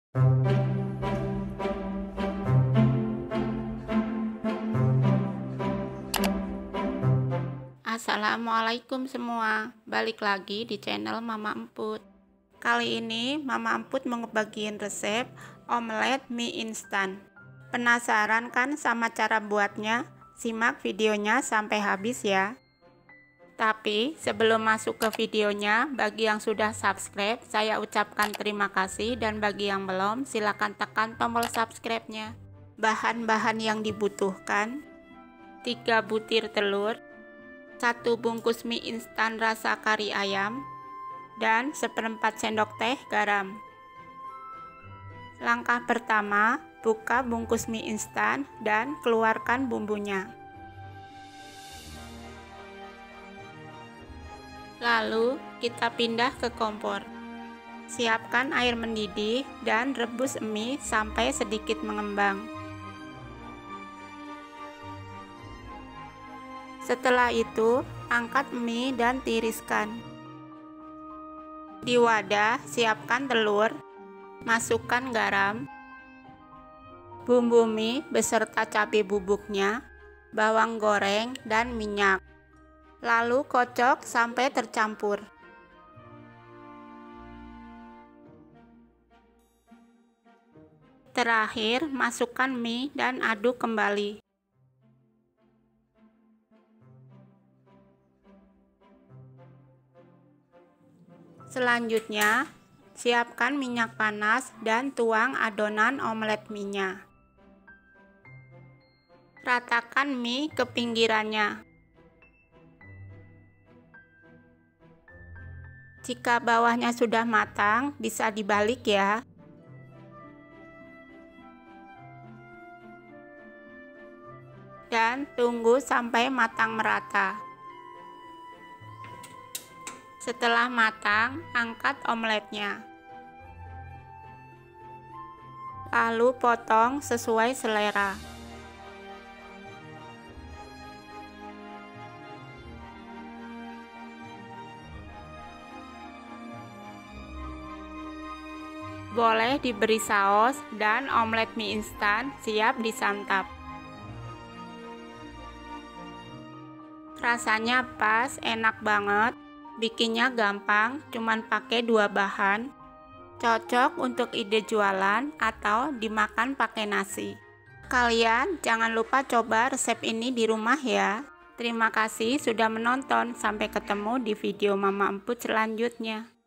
Assalamualaikum semua, balik lagi di channel Mama Emput. Kali ini Mama Emput mau ngebagiin resep omelet mie instan. Penasaran kan sama cara buatnya? Simak videonya sampai habis ya. Tapi sebelum masuk ke videonya, bagi yang sudah subscribe, saya ucapkan terima kasih, dan bagi yang belum, silahkan tekan tombol subscribe-nya. Bahan-bahan yang dibutuhkan: 3 butir telur, 1 bungkus mie instan rasa kari ayam, dan 1/4 sendok teh garam. Langkah pertama, buka bungkus mie instan dan keluarkan bumbunya. Lalu kita pindah ke kompor. Siapkan air mendidih dan rebus mie sampai sedikit mengembang. Setelah itu, angkat mie dan tiriskan. Di wadah, siapkan telur, masukkan garam, bumbu mie beserta cabai bubuknya, bawang goreng, dan minyak. Lalu kocok sampai tercampur. Terakhir, masukkan mie dan aduk kembali. Selanjutnya, siapkan minyak panas dan tuang adonan omelet mie-nya. Ratakan mie ke pinggirannya. Jika bawahnya sudah matang, bisa dibalik ya. Dan tunggu sampai matang merata. Setelah matang, angkat omeletnya. Lalu potong sesuai selera. Boleh diberi saus, dan omelet mie instan siap disantap. Rasanya pas, enak banget. Bikinnya gampang, cuman pakai 2 bahan. Cocok untuk ide jualan atau dimakan pakai nasi. Kalian jangan lupa coba resep ini di rumah ya. Terima kasih sudah menonton. Sampai ketemu di video Mama Emput selanjutnya.